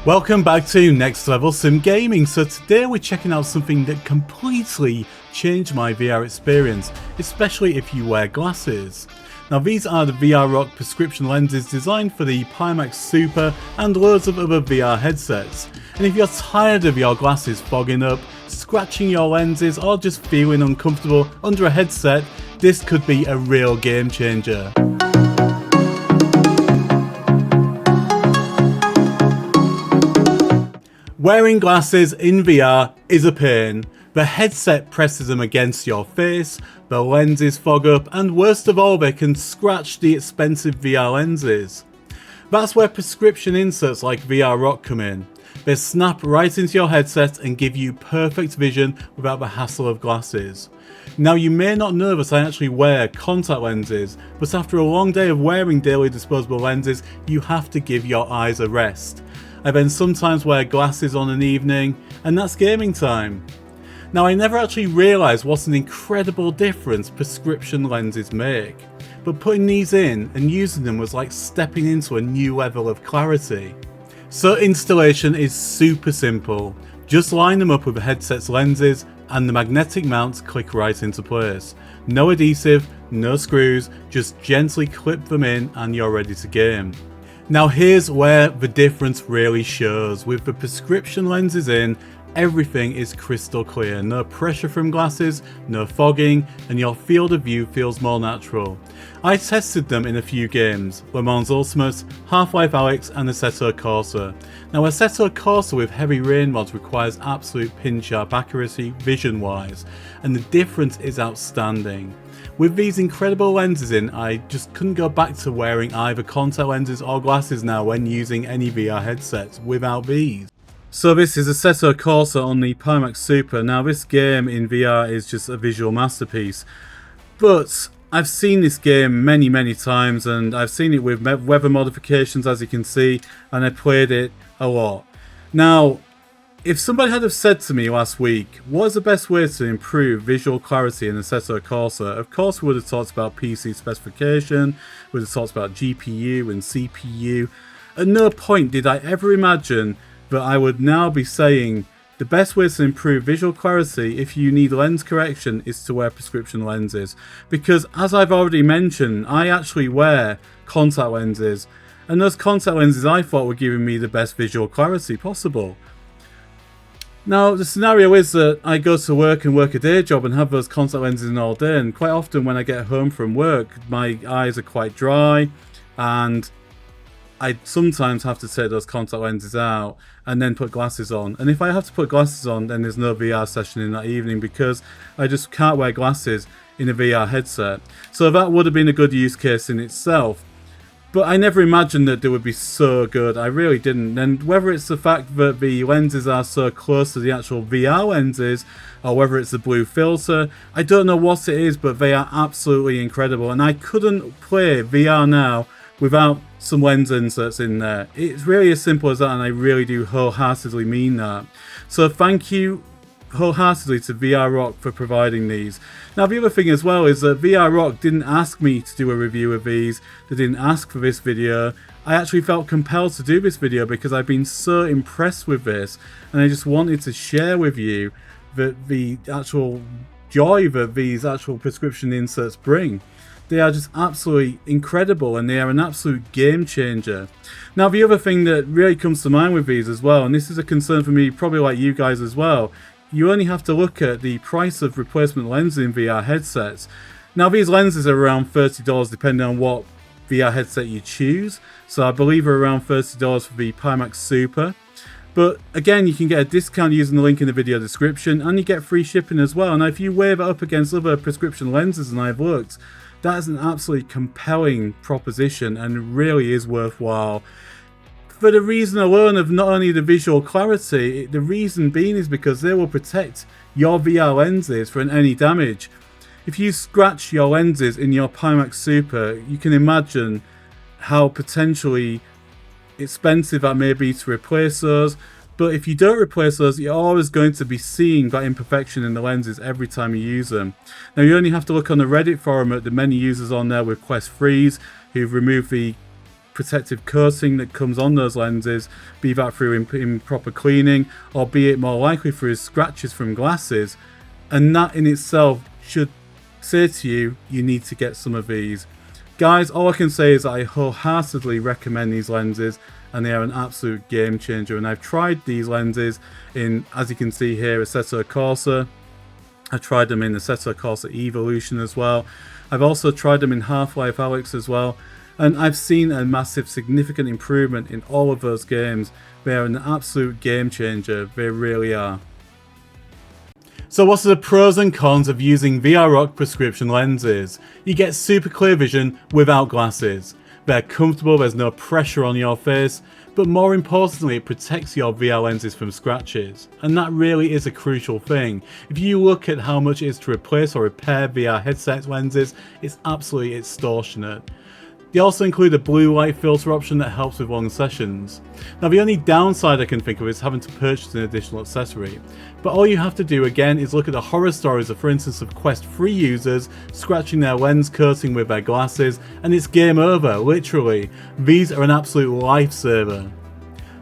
Welcome back to Next Level Sim Gaming. So today we're checking out something that completely changed my VR experience, especially if you wear glasses. Now these are the VR Rock prescription lenses designed for the Pimax Super and loads of other VR headsets. And if you're tired of your glasses fogging up, scratching your lenses or just feeling uncomfortable under a headset, this could be a real game changer. Wearing glasses in VR is a pain. The headset presses them against your face, the lenses fog up, and worst of all, they can scratch the expensive VR lenses. That's where prescription inserts like VR Rock come in. They snap right into your headset and give you perfect vision without the hassle of glasses. Now you may not know that I actually wear contact lenses, but after a long day of wearing daily disposable lenses, you have to give your eyes a rest. I then sometimes wear glasses on an evening, and that's gaming time. Now I never actually realised what an incredible difference prescription lenses make, but putting these in and using them was like stepping into a new level of clarity. So installation is super simple. Just line them up with the headset's lenses and the magnetic mounts click right into place. No adhesive, no screws, just gently clip them in and you're ready to game. Now here's where the difference really shows. With the prescription lenses in, everything is crystal clear. No pressure from glasses, no fogging, and your field of view feels more natural. I tested them in a few games, Le Mans Ultimate, Half-Life Alyx and Assetto Corsa. Now Assetto Corsa with heavy rain mods requires absolute pin sharp accuracy vision wise, and the difference is outstanding. With these incredible lenses in, I just couldn't go back to wearing either contact lenses or glasses now when using any VR headsets without these. So this is Assetto Corsa on the Pimax Super. Now this game in VR is just a visual masterpiece, but I've seen this game many times, and I've seen it with weather modifications, as you can see, and I played it a lot. Now if somebody had have said to me last week, what is the best way to improve visual clarity in Assetto Corsa? Of course we would have talked about PC specification, we would have talked about GPU and CPU. At no point did I ever imagine that I would now be saying the best way to improve visual clarity if you need lens correction is to wear prescription lenses. Because as I've already mentioned, I actually wear contact lenses, and those contact lenses I thought were giving me the best visual clarity possible. Now the scenario is that I go to work and work a day job and have those contact lenses in all day, and quite often when I get home from work my eyes are quite dry and I sometimes have to take those contact lenses out and then put glasses on. And if I have to put glasses on, then there's no VR session in that evening because I just can't wear glasses in a VR headset. So that would have been a good use case in itself. But I never imagined that they would be so good. I really didn't. And whether it's the fact that the lenses are so close to the actual VR lenses, or whether it's the blue filter, I don't know what it is, but they are absolutely incredible. And I couldn't play VR now without some lens inserts in there. It's really as simple as that, and I really do wholeheartedly mean that. So thank you wholeheartedly to VR Rock for providing these. Now the other thing as well is that VR Rock didn't ask me to do a review of these, they didn't ask for this video. I actually felt compelled to do this video because I've been so impressed with this, and I just wanted to share with you the actual joy that these actual prescription inserts bring. They are just absolutely incredible, and they are an absolute game changer. Now the other thing that really comes to mind with these as well, and this is a concern for me, probably like you guys as well, you only have to look at the price of replacement lenses in VR headsets. Now these lenses are around $30 depending on what VR headset you choose. So I believe are around $30 for the Pimax Super. But again, you can get a discount using the link in the video description, and you get free shipping as well. Now if you weigh that up against other prescription lenses, and I've looked, that is an absolutely compelling proposition and really is worthwhile. For the reason alone of not only the visual clarity, the reason being is because they will protect your VR lenses from any damage. If you scratch your lenses in your Pimax Super, you can imagine how potentially expensive that may be to replace those. But if you don't replace those, you're always going to be seeing that imperfection in the lenses every time you use them. Now you only have to look on the Reddit forum at the many users on there with Quest 3s who've removed the protective coating that comes on those lenses, be that through improper cleaning or be it more likely through scratches from glasses, and that in itself should say to you, you need to get some of these. Guys, all I can say is that I wholeheartedly recommend these lenses, and they are an absolute game changer. And I've tried these lenses in, as you can see here, Assetto Corsa. I've tried them in Assetto Corsa Evolution as well. I've also tried them in Half-Life Alyx as well. And I've seen a massive, significant improvement in all of those games. They are an absolute game changer. They really are. So what are the pros and cons of using VRROC prescription lenses? You get super clear vision without glasses. They're comfortable, there's no pressure on your face, but more importantly it protects your VR lenses from scratches. And that really is a crucial thing. If you look at how much it is to replace or repair VR headset lenses, it's absolutely extortionate. They also include a blue light filter option that helps with long sessions. Now the only downside I can think of is having to purchase an additional accessory. But all you have to do again is look at the horror stories of, for instance, of Quest 3 users scratching their lens coating with their glasses, and it's game over, literally. These are an absolute lifesaver.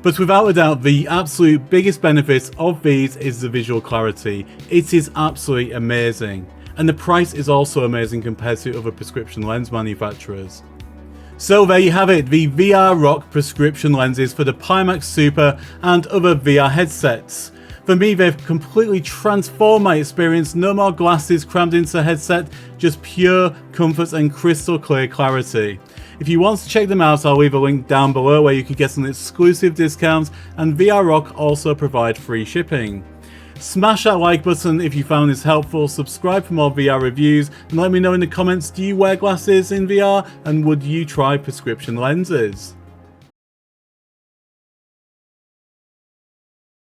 But without a doubt, the absolute biggest benefit of these is the visual clarity. It is absolutely amazing. And the price is also amazing compared to other prescription lens manufacturers. So there you have it, the VRROC prescription lenses for the Pimax Super and other VR headsets. For me, they've completely transformed my experience. No more glasses crammed into a headset, just pure comfort and crystal clear clarity. If you want to check them out, I'll leave a link down below where you can get some exclusive discounts, and VRROC also provide free shipping. Smash that like button if you found this helpful, subscribe for more VR reviews, and let me know in the comments, do you wear glasses in VR and would you try prescription lenses?